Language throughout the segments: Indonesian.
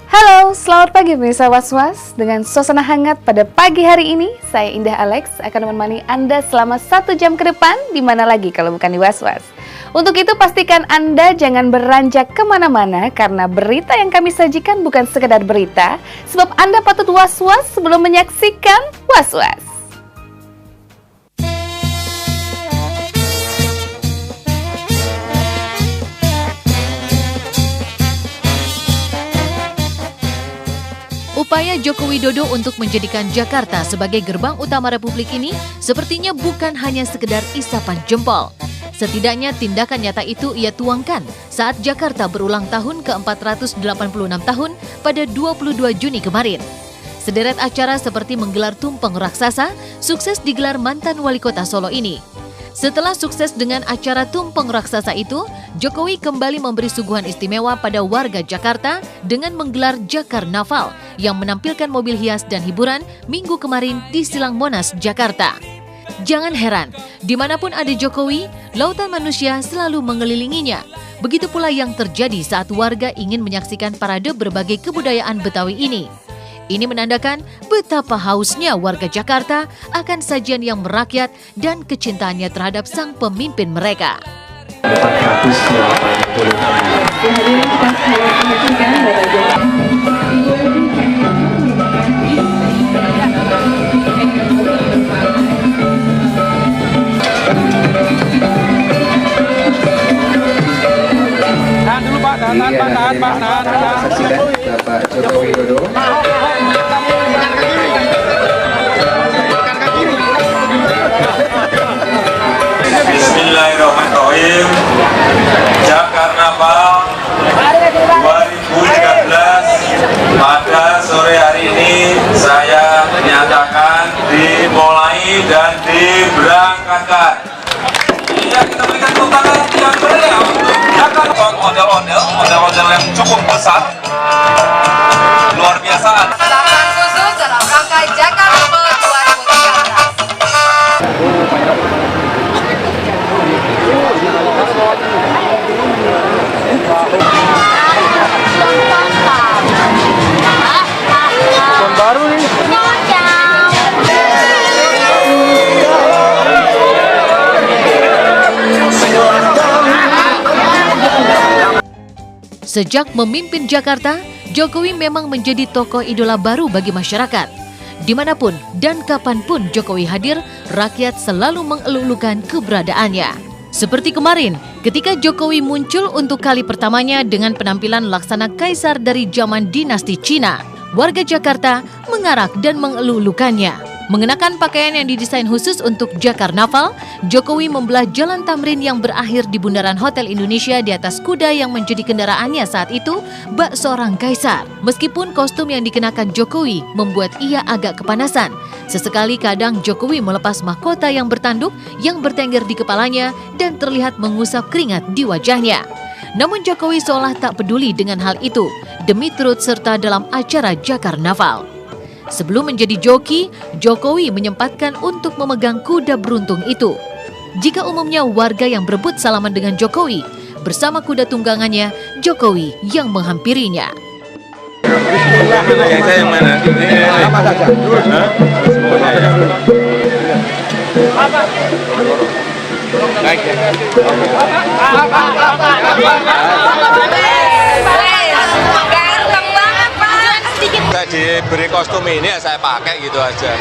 Halo, selamat pagi pemirsa Was-Was. Dengan suasana hangat pada pagi hari ini, saya Indah Alex akan menemani Anda selama 1 jam ke depan, di mana lagi kalau bukan di Was-Was. Untuk itu pastikan Anda jangan beranjak kemana-mana, karena berita yang kami sajikan bukan sekedar berita, sebab Anda patut was-was sebelum menyaksikan Was-Was. Upaya Joko Widodo untuk menjadikan Jakarta sebagai gerbang utama Republik ini sepertinya bukan hanya sekedar isapan jempol. Setidaknya tindakan nyata itu ia tuangkan saat Jakarta berulang tahun ke-486 tahun pada 22 Juni kemarin. Sederet acara seperti menggelar tumpeng raksasa sukses digelar mantan wali kota Solo ini. Setelah sukses dengan acara tumpeng raksasa itu, Jokowi kembali memberi suguhan istimewa pada warga Jakarta dengan menggelar Jakarnaval yang menampilkan mobil hias dan hiburan minggu kemarin di Silang Monas, Jakarta. Jangan heran, dimanapun ada Jokowi, lautan manusia selalu mengelilinginya. Begitu pula yang terjadi saat warga ingin menyaksikan parade berbagai kebudayaan Betawi ini. Ini menandakan betapa hausnya warga Jakarta akan sajian yang merakyat dan kecintaannya terhadap sang pemimpin mereka. 480. Tahan dulu Pak, tahan. Saksikan Bapak Joko Widodo. Bismillahirrahmanirrahim. Jakarnaval 2013 pada sore hari ini saya nyatakan dimulai dan diberangkatkan. Iya, kita berikan tepuk tangan yang meriah untuk Jakarta. Model-model yang cukup besar, luar biasa. Pelaksanaan khusus dalam rangka Jakarnaval 2013. Baru nih. Sejak memimpin Jakarta, Jokowi memang menjadi tokoh idola baru bagi masyarakat. Dimanapun dan kapanpun Jokowi hadir, rakyat selalu mengeluh-elukan keberadaannya. Seperti kemarin, ketika Jokowi muncul untuk kali pertamanya dengan penampilan laksana kaisar dari zaman dinasti Cina, warga Jakarta mengarak dan mengeluh-elukannya. Mengenakan pakaian yang didesain khusus untuk Jakarnaval, Jokowi membelah jalan Tamrin yang berakhir di bundaran Hotel Indonesia di atas kuda yang menjadi kendaraannya saat itu, bak seorang kaisar. Meskipun kostum yang dikenakan Jokowi membuat ia agak kepanasan, sesekali kadang Jokowi melepas mahkota yang bertanduk yang bertengger di kepalanya dan terlihat mengusap keringat di wajahnya. Namun Jokowi seolah tak peduli dengan hal itu demi turut serta dalam acara Jakarnaval. Sebelum menjadi joki, Jokowi menyempatkan untuk memegang kuda beruntung itu. Jika umumnya warga yang berebut salaman dengan Jokowi, bersama kuda tunggangannya, Jokowi yang menghampirinya. Yang saya yang mana? Apa saja? Baik. Saya diberi kostum ini ya saya pakai gitu aja.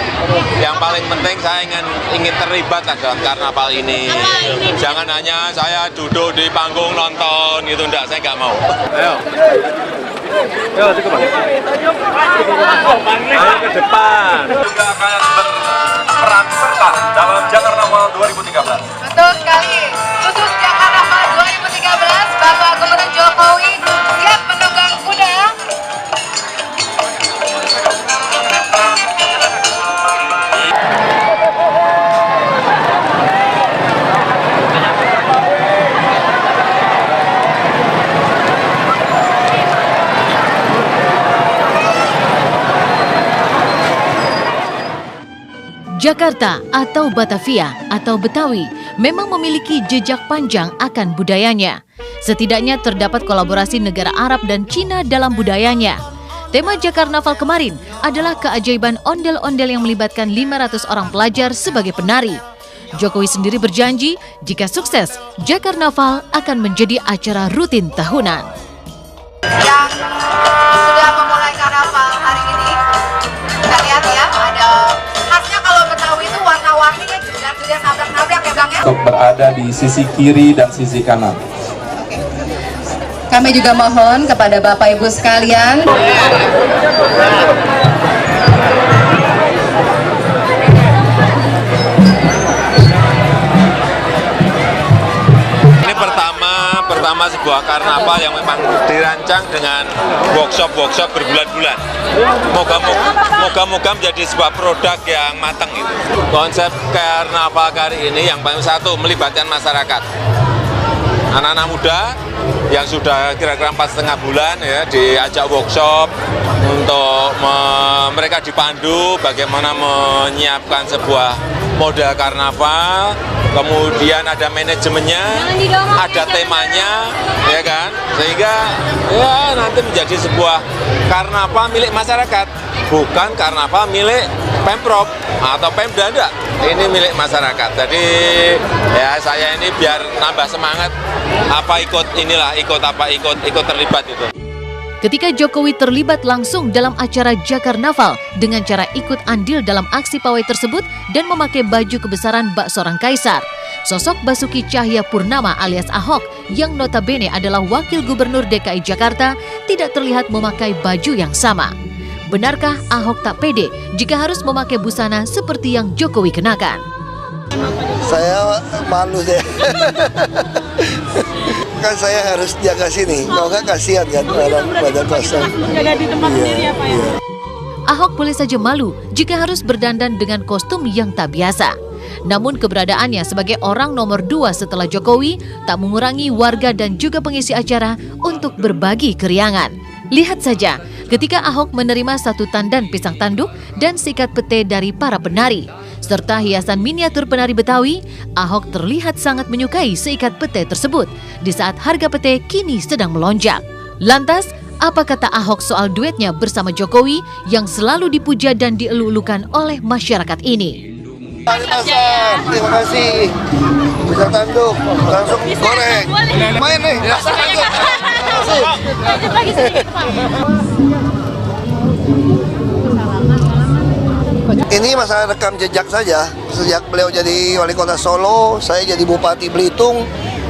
Yang paling penting saya ingin terlibat dalam karnaval ini. Jangan hanya saya duduk di panggung nonton gitu, enggak, saya nggak mau. Ayo, cukup Bang. Ayo ke depan. Juga akan berperan serta dalam Jakarnaval 2013. Betul sekali. Khusus Jakarnaval 2013, Bapak Gubernur Jokowi siap menunggang kuda. Jakarta atau Batavia atau Betawi memang memiliki jejak panjang akan budayanya. Setidaknya terdapat kolaborasi negara Arab dan Cina dalam budayanya. Tema Jakarnaval kemarin adalah keajaiban ondel-ondel yang melibatkan 500 orang pelajar sebagai penari. Jokowi sendiri berjanji jika sukses, Jakarnaval akan menjadi acara rutin tahunan. Yang sudah memulai karnaval hari ini, kita lihat ya, ada khasnya kalau Betawi itu warna-warni dan juga nabrak-nabrak ya Bang ya. Untuk berada di sisi kiri dan sisi kanan. Kami juga mohon kepada Bapak Ibu sekalian pertama sebuah karnaval yang memang dirancang dengan workshop berbulan-bulan. Moga-moga menjadi sebuah produk yang matang itu. Konsep karnaval kali ini yang paling satu melibatkan masyarakat. Anak-anak muda yang sudah kira-kira 4,5 bulan ya diajak workshop untuk mereka dipandu bagaimana menyiapkan sebuah model karnaval, kemudian ada manajemennya, ada temanya, ya kan, sehingga ya nanti menjadi sebuah karnaval milik masyarakat, bukan karnaval milik Pemprov atau Pemda, enggak. Ini milik masyarakat. Jadi ya saya ini biar nambah semangat, ikut terlibat itu. Ketika Jokowi terlibat langsung dalam acara Jakarnaval dengan cara ikut andil dalam aksi pawai tersebut dan memakai baju kebesaran bak seorang kaisar, sosok Basuki Cahayapurnama alias Ahok yang notabene adalah Wakil Gubernur DKI Jakarta tidak terlihat memakai baju yang sama. Benarkah Ahok tak pede jika harus memakai busana seperti yang Jokowi kenakan? Saya malu deh. Kan saya harus jaga sini, kalau nggak kasihan kan orang badan kosong. Jaga di tempat sendiri apa ya? Ahok boleh saja malu jika harus berdandan dengan kostum yang tak biasa. Namun keberadaannya sebagai orang nomor 2 setelah Jokowi tak mengurangi warga dan juga pengisi acara untuk berbagi keriangan. Lihat saja, ketika Ahok menerima satu tandan pisang tanduk dan sikat pete dari para penari, serta hiasan miniatur penari Betawi, Ahok terlihat sangat menyukai seikat pete tersebut di saat harga pete kini sedang melonjak. Lantas, apa kata Ahok soal duetnya bersama Jokowi yang selalu dipuja dan dielu-elukan oleh masyarakat ini? Terima kasih. Pisang tanduk, langsung goreng. Main nih. Ini masalah rekam jejak saja. Sejak beliau jadi wali kota Solo, saya jadi bupati Belitung.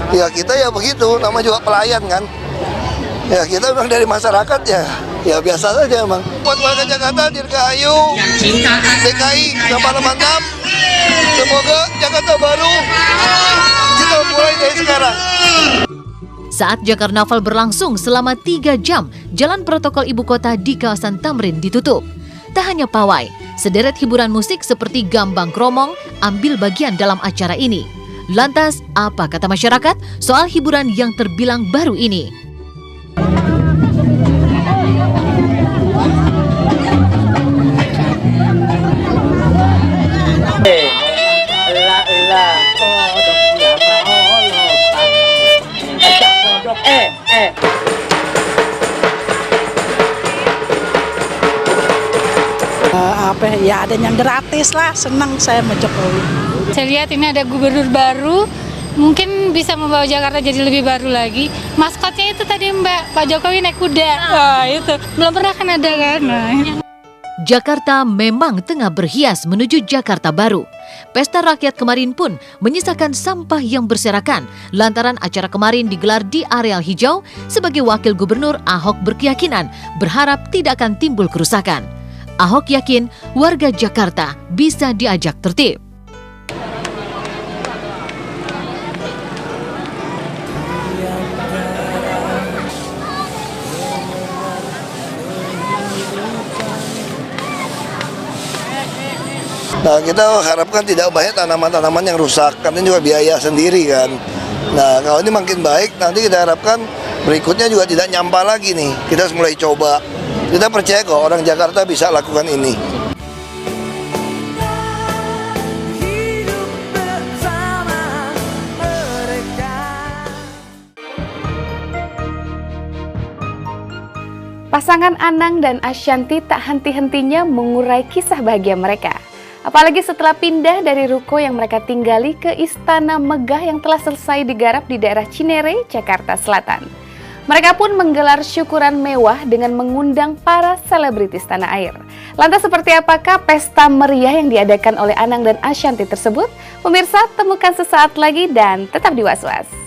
Ya kita ya begitu, nama juga pelayan kan. Ya kita memang dari masyarakat ya biasa saja emang. Buat warga Jakarta, Dirgahayu, DKI, sampai mantap. Semoga Jakarta baru kita mulai dari sekarang. Saat Jakarnaval berlangsung selama 3 jam, jalan protokol ibu kota di kawasan Tamrin ditutup. Tak hanya pawai, sederet hiburan musik seperti Gambang Kromong ambil bagian dalam acara ini. Lantas, apa kata masyarakat soal hiburan yang terbilang baru ini? Ya ada yang gratis lah, senang saya sama Jokowi. Saya lihat ini ada gubernur baru, mungkin bisa membawa Jakarta jadi lebih baru lagi. Maskotnya itu tadi Mbak, Pak Jokowi naik kuda. Wah itu, belum pernah kan ada kan. Jakarta memang tengah berhias menuju Jakarta baru. Pesta rakyat kemarin pun menyisakan sampah yang berserakan lantaran acara kemarin digelar di areal hijau. Sebagai wakil gubernur, Ahok berkeyakinan berharap tidak akan timbul kerusakan. Ahok yakin warga Jakarta bisa diajak tertib. Nah kita harapkan tidak banyak tanaman-tanaman yang rusak, karena juga biaya sendiri kan. Nah kalau ini makin baik, nanti kita harapkan berikutnya juga tidak nyampah lagi nih. Kita mulai coba. Kita percaya kok orang Jakarta bisa lakukan ini. pasangan Anang dan Ashanty tak henti-hentinya mengurai kisah bahagia mereka. Apalagi setelah pindah dari ruko yang mereka tinggali ke istana megah yang telah selesai digarap di daerah Cinere, Jakarta Selatan. Mereka pun menggelar syukuran mewah dengan mengundang para selebritis tanah air. Lantas seperti apakah pesta meriah yang diadakan oleh Anang dan Ashanty tersebut? Pemirsa, temukan sesaat lagi dan tetap di Was-Was.